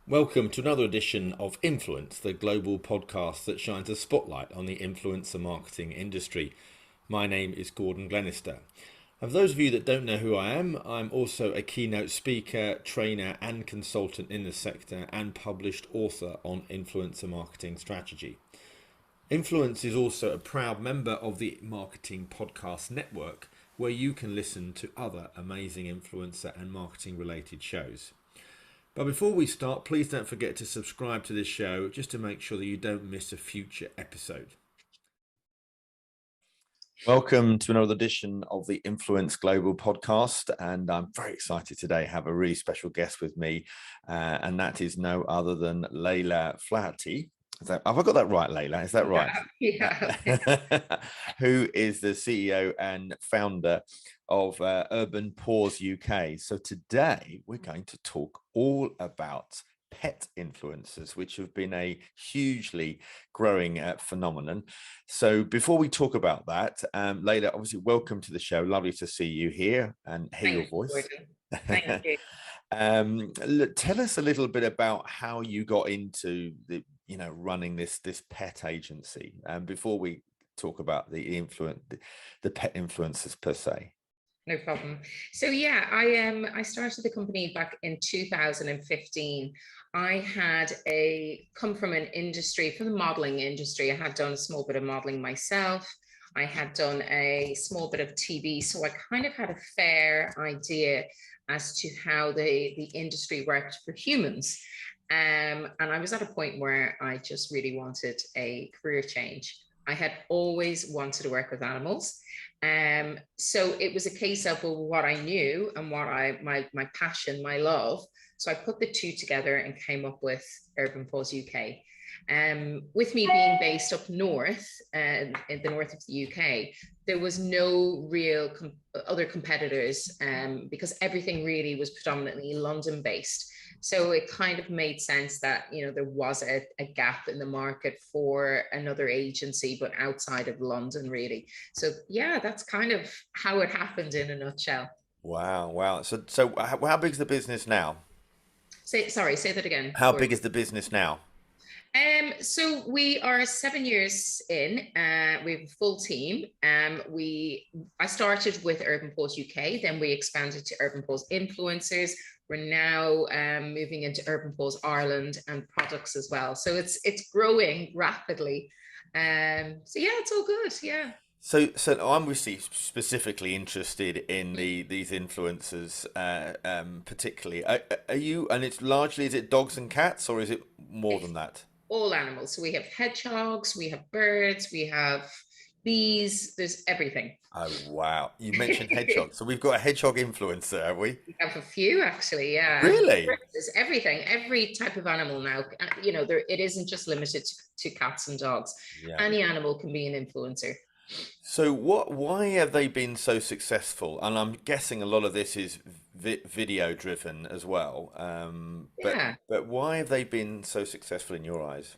Welcome to another edition of Influence, the global podcast that shines a spotlight on the influencer marketing industry. My name is Gordon Glenister. And for those of you that don't know who I am, I'm also a keynote speaker, trainer and consultant in the sector and published author on influencer marketing strategy. Influence is also a proud member of the Marketing Podcast Network, where you can listen to other amazing influencer and marketing related shows. But before we start, please don't forget to subscribe to this show just to make sure that you don't miss a future episode. Welcome to another edition of the Influence Global podcast, and I'm very excited today to have a really special guest with me, and that is no other than Layla Flaherty. Have I got that right, Layla? Is that right? Yeah. Who is the CEO and founder of Urban Paws UK. So today we're going to talk all about pet influencers, which have been a hugely growing phenomenon. So before we talk about that, Layla, obviously welcome to the show. Lovely to see you here and hear your voice. Thank you. Tell us a little bit about how you got into the running this pet agency, before we talk about the pet influencers per se. No problem. So yeah, I started the company back in 2015. I had come from an industry, from the modeling industry. I had done a small bit of modeling myself. I had done a small bit of TV, so I kind of had a fair idea as to how the industry worked for humans. And I was at a point where I just really wanted a career change. I had always wanted to work with animals. So it was a case of, well, what I knew and what my passion, my love. So I put the two together and came up with Urban Paws UK. With me being based up north, in the north of the UK, there was no real other competitors, because everything really was predominantly London based. So it kind of made sense that, there was a gap in the market for another agency, but outside of London, really. So yeah, that's kind of how it happened in a nutshell. Wow. So how big is the business now? Say that again, How big Gordon. is the business now? So we are 7 years in. We have a full team. I started with Urban Paws UK, then we expanded to Urban Paws Influencers. We're now moving into Urban Paws Ireland and products as well. So it's growing rapidly. So yeah, it's all good. Yeah. So I'm obviously specifically interested in these influencers, particularly. Are you? And it's largely, is it dogs and cats, or is it more It's than that? all animals. So we have hedgehogs, we have birds, we have bees. There's everything. Oh wow! You mentioned hedgehogs, so we've got a hedgehog influencer, have we? We have a few actually, yeah. And Really? there's everything, every type of animal now. There it isn't just limited to cats and dogs. Yeah. Any animal can be an influencer. So why have they been so successful? And I'm guessing a lot of this is video driven as well. Yeah. But why have they been so successful in your eyes?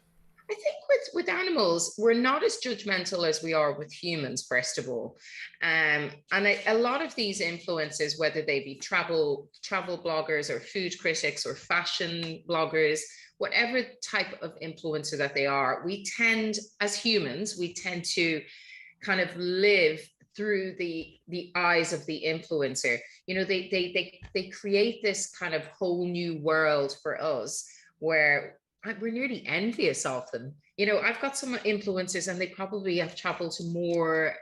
I think with animals, we're not as judgmental as we are with humans, first of all. And a lot of these influencers, whether they be travel bloggers or food critics or fashion bloggers, whatever type of influencer that they are, we tend, as humans, we tend to kind of live through the eyes of the influencer. They create this kind of whole new world for us where we're nearly envious of them. I've got some influencers and they probably have traveled to more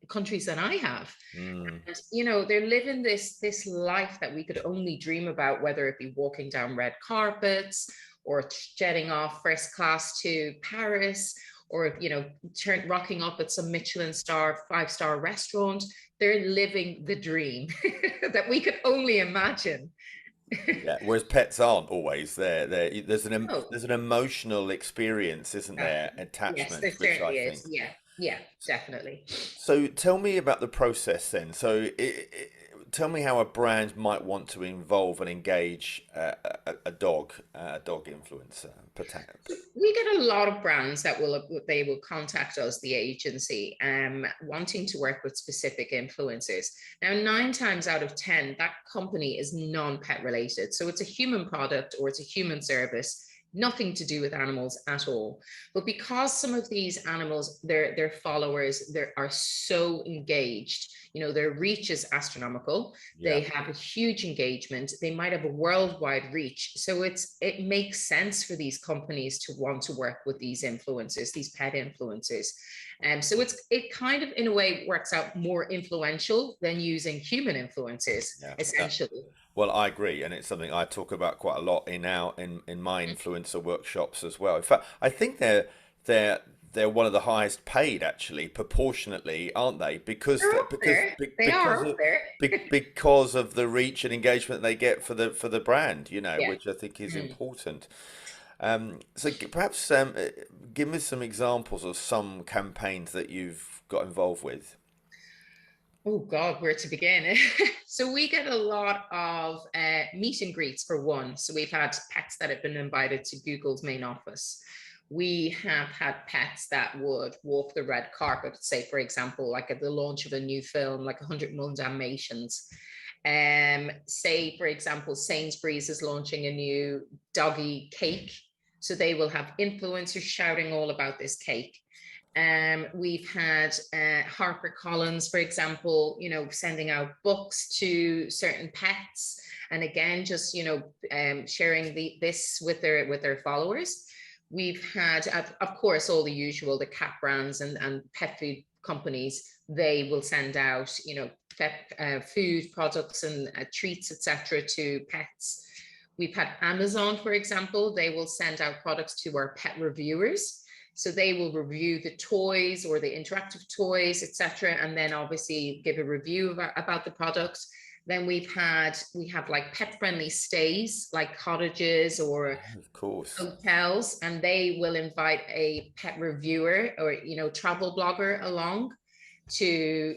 countries than I have. Mm. And, they're living this life that we could only dream about, whether it be walking down red carpets or jetting off first class to Paris, or rocking up at some Michelin star 5-star restaurant. They're living the dream that we could only imagine. Yeah, whereas pets aren't always there. Oh, there's an emotional experience, isn't uh, there? yes, Attachment, there which I certainly think. is. Yeah, yeah, definitely. So tell me about the process then. tell me how a brand might want to involve and engage a dog influencer, perhaps. We get a lot of brands that they will contact us, the agency, wanting to work with specific influencers. Now, 9 times out of 10, that company is non-pet related. So it's a human product or it's a human service, nothing to do with animals at all. But because some of these animals, their followers, are so engaged, their reach is astronomical. Yeah. They have a huge engagement. They might have a worldwide reach. So it makes sense for these companies to want to work with these influencers, these pet influencers. And so it kind of, in a way, works out more influential than using human influencers, essentially. Well, I agree, and it's something I talk about quite a lot in my influencer workshops as well. In fact, I think they're one of the highest paid, actually, proportionately, aren't they? Because because of the reach and engagement they get for the brand, Yeah. which I think is important. So perhaps give me some examples of some campaigns that you've got involved with. Oh God, where to begin? So we get a lot of meet and greets for one. So we've had pets that have been invited to Google's main office. We have had pets that would walk the red carpet, say, for example, like at the launch of a new film, like 100 Million Dalmatians. Say, for example, Sainsbury's is launching a new doggy cake. So they will have influencers shouting all about this cake. We've had HarperCollins, for example, sending out books to certain pets, and again, just sharing this with their followers. We've had, of course, all the usual, the cat brands and pet food companies. They will send out, pet food products and treats, etc., to pets. We've had Amazon, for example. They will send out products to our pet reviewers. So they will review the toys or the interactive toys, etc., and then obviously give a review about the product. Then we have like pet-friendly stays, like cottages or Of course. hotels, and they will invite a pet reviewer or travel blogger along to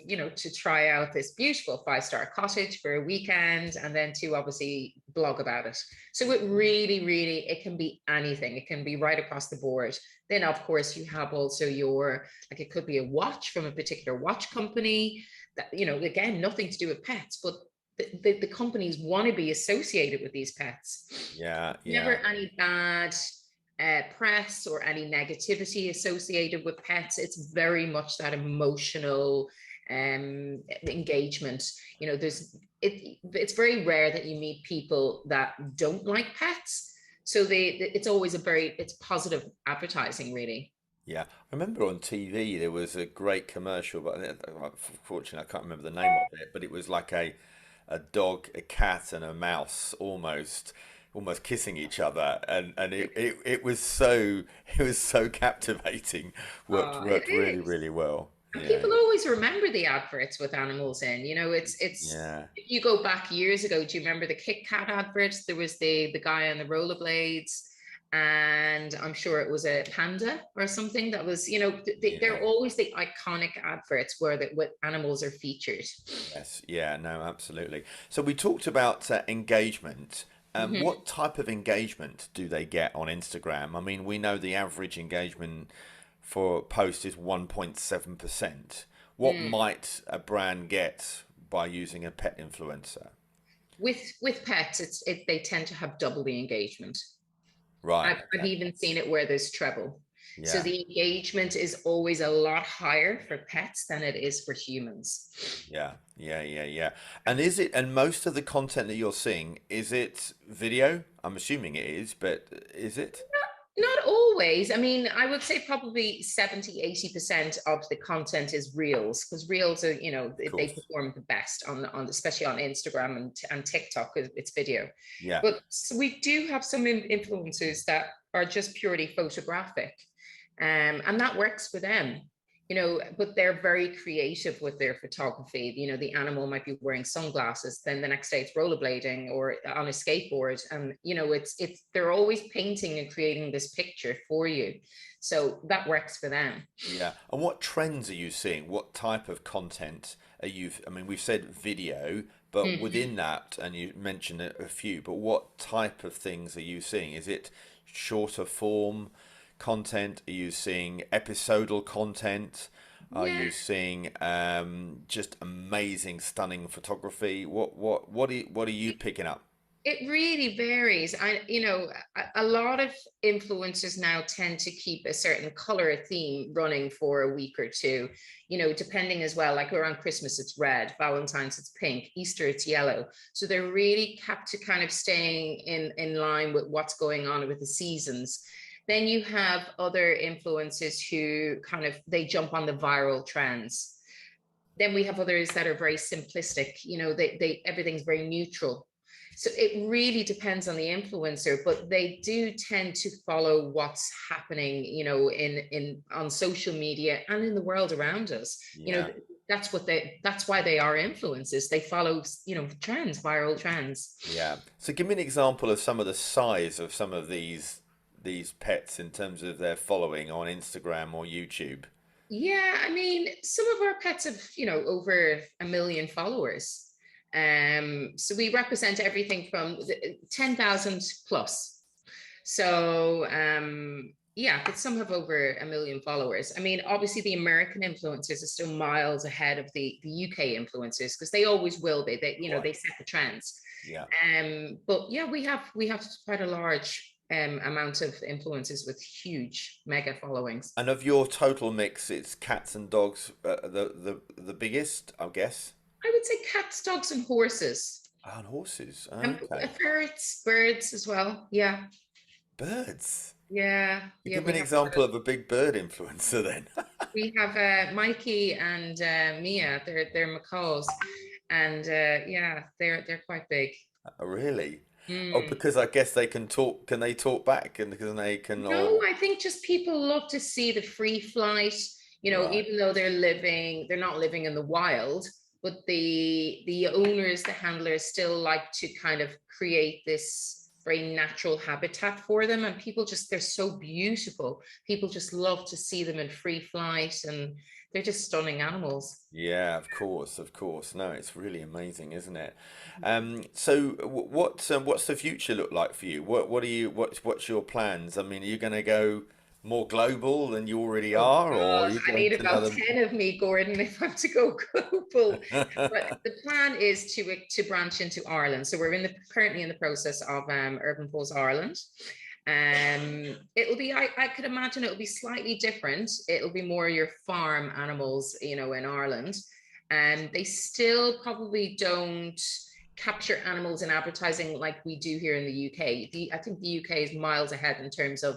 try out this beautiful 5-star cottage for a weekend, and then to obviously blog about it. So it really, it can be anything. It can be right across the board. Then of course you have also it could be a watch from a particular watch company that, again, nothing to do with pets, but the companies want to be associated with these pets. Yeah. Never any bad press or any negativity associated with pets. It's very much that emotional engagement. It's very rare that you meet people that don't like pets. So it's always it's positive advertising, really. Yeah, I remember on TV there was a great commercial, but unfortunately I can't remember the name of it. But it was like a dog, a cat, and a mouse almost kissing each other, and it was so captivating. Worked really well. And Yeah, people always remember the adverts with animals in. It's yeah. if you go back years ago, do you remember the Kit Kat adverts? There was the guy on the rollerblades, and I'm sure it was a panda or something that was, they're always the iconic adverts where animals are featured. Yes, yeah, no, absolutely. So we talked about engagement. Mhm. What type of engagement do they get on Instagram? I mean, we know the average engagement for a post is 1.7%. What Mm. might a brand get by using a pet influencer? With pets, they tend to have double the engagement. Right, I've okay. even seen it where there's treble. So Yeah. the engagement is always a lot higher for pets than it is for humans. Yeah. And most of the content that you're seeing, is it video? I'm assuming it is, but is it? Not always. I mean, I would say probably 70-80% of the content is reels, because reels are, Of they course. perform the best on especially on Instagram and TikTok. It's video. Yeah. But so we do have some influencers that are just purely photographic. And that works for them. but they're very creative with their photography. The animal might be wearing sunglasses, then the next day it's rollerblading or on a skateboard. And, they're always painting and creating this picture for you. So that works for them. Yeah. And what trends are you seeing? What type of content are you, I mean, we've said video, but Mhm. within that, and you mentioned a few, but what type of things are you seeing? Is it shorter form content? Are you seeing episodal content? Are Yeah. you seeing just amazing, stunning photography? What are you picking up? It really varies. A lot of influencers now tend to keep a certain color theme running for a week or two, depending as well. Like around Christmas, it's red, Valentine's, it's pink, Easter, it's yellow. So they're really kept to kind of staying in line with what's going on with the seasons. Then you have other influencers who kind of they jump on the viral trends. Then we have others that are very simplistic, they everything's very neutral. So it really depends on the influencer, but they do tend to follow what's happening, in on social media and in the world around us. Yeah. That's why they are influencers. They follow, trends, viral trends. Yeah. So give me an example of some of the size of some of these pets in terms of their following on Instagram or YouTube. Yeah, I mean, some of our pets have, over 1 million followers. So we represent everything from 10,000 plus. So yeah, but some have over 1 million followers. I mean, obviously the American influencers are still miles ahead of the UK influencers because they always will be. Right. They set the trends. Yeah. But yeah, we have quite a large amount of influencers with huge mega followings. And of your total mix, it's cats and dogs, the biggest, I guess. I would say cats, dogs, and horses. Ah, and horses. And Okay. ferrets, birds as well. Yeah, Birds. yeah, You yeah. give me We an have example of a big bird influencer then. Mikey and Mia. They're macaws, and yeah, they're quite big. Oh, really? Oh, Mm. because I guess they can talk. Can they talk back? And because they can No, all. I think just people love to see the free flight. Right. Even though they're not living in the wild, but the owners, the handlers, still like to kind of create this very natural habitat for them, and people just they're so beautiful. People just love to see them in free flight, and they're just stunning animals. Yeah, of course, of course. No, it's really amazing, isn't it? So what's the future look like for you? What's your plans? I mean, are you going to go more global than you already Oh are, or are God, you I going need to about another? 10 of me, Gordon, if I'm to go global. But the plan is to branch into Ireland. So we're currently in the process of Urban Paws Ireland. It'll be, I could imagine it'll be slightly different. It'll be more your farm animals, in Ireland. And they still probably don't capture animals in advertising like we do here in the UK. I think the UK is miles ahead in terms of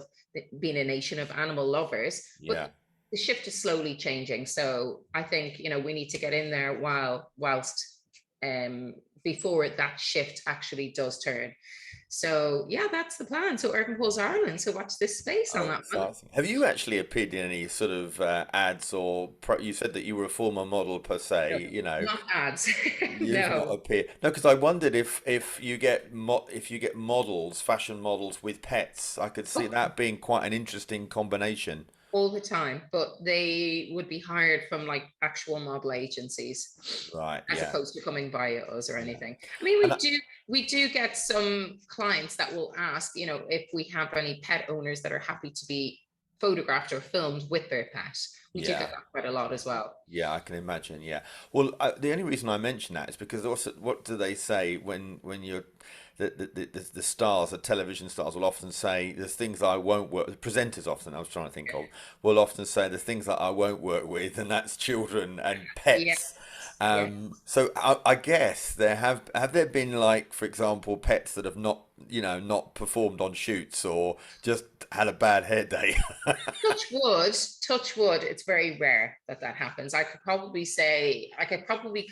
being a nation of animal lovers, Yeah. but the shift is slowly changing. So I think we need to get in there whilst um, before that shift actually does turn. So yeah, that's the plan. So Urban Pools Ireland. So watch this space on Oh, that one. exciting. Have you actually appeared in any sort of ads or you said that you were a former model per No, se, not ads. you've not No. appeared. No, because I wondered if you get models, fashion models with pets, I could see Oh, that being quite an interesting combination. all the time, but they would be hired from like actual model agencies Right, as yeah. opposed to coming via us or Yeah. anything. I mean, And we do get some clients that will ask, if we have any pet owners that are happy to be photographed or filmed with their pet. We do yeah. get that quite a lot as well. Yeah, I can imagine. Yeah. Well, the only reason I mention that is because also, what do they say when you're the stars, the television stars will often say there's things I won't work. The presenters often, I was trying to think of, will often say the things that I won't work with, and that's children and Yeah, pets. yeah. So I guess have there been like, for example, pets that have not not performed on shoots or just had a bad hair day. Touch wood, it's very rare that that happens. I could probably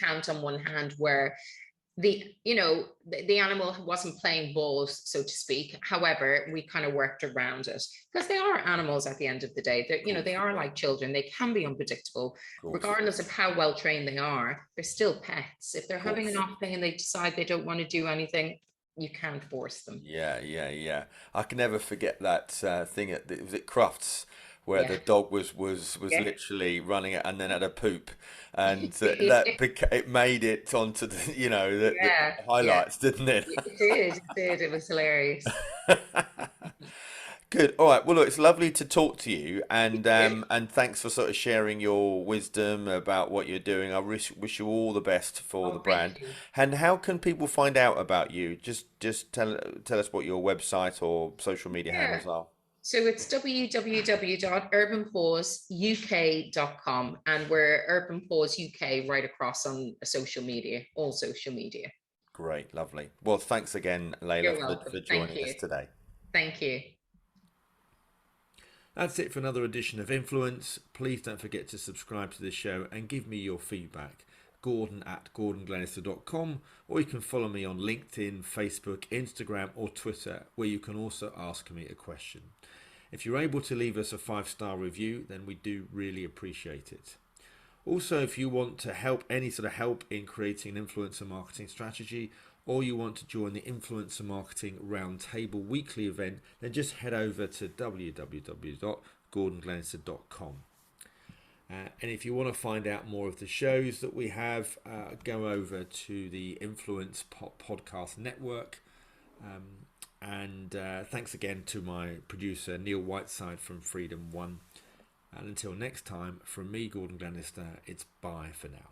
count on one hand where the animal wasn't playing ball, so to speak. However, we kind of worked around it because they are animals at the end of the day. They're, Of course, they are like children. They can be unpredictable, of course, regardless of how well trained they are. They're still pets. If they're of having an course. off day and they decide they don't want to do anything, you can't force them. Yeah. I can never forget that thing at was it Crufts where Yeah. the dog was Yeah. literally running it and then had a poop, and that it made it onto the the Yeah. Yeah. highlights, didn't it? It did. It did. It was hilarious. Good. All right. Well, look, it's lovely to talk to you, Yeah. and thanks for sort of sharing your wisdom about what you're doing. I wish you all the best for the Oh, thank brand. you. And how can people find out about you? Just tell us what your website or social media Yeah. handles are. So it's www.urbanpawsuk.com, and we're Urban Paws UK right across on social media, all social media. Great, lovely. Well, thanks again, Layla, You're welcome. for Thank joining us you. today. Thank you. That's it for another edition of Influence. Please don't forget to subscribe to this show and give me your feedback. Gordon@gordonglenister.com, or you can follow me on LinkedIn, Facebook, Instagram, or Twitter, where you can also ask me a question. If you're able to leave us a 5-star review, then we do really appreciate it. Also, if you want to help any sort of help in creating an influencer marketing strategy, or you want to join the Influencer Marketing Roundtable weekly event, then just head over to www.gordonglenister.com. And if you want to find out more of the shows that we have, go over to the Influence Podcast Network. And thanks again to my producer, Neil Whiteside from Freedom One. And until next time, from me, Gordon Glenister, it's bye for now.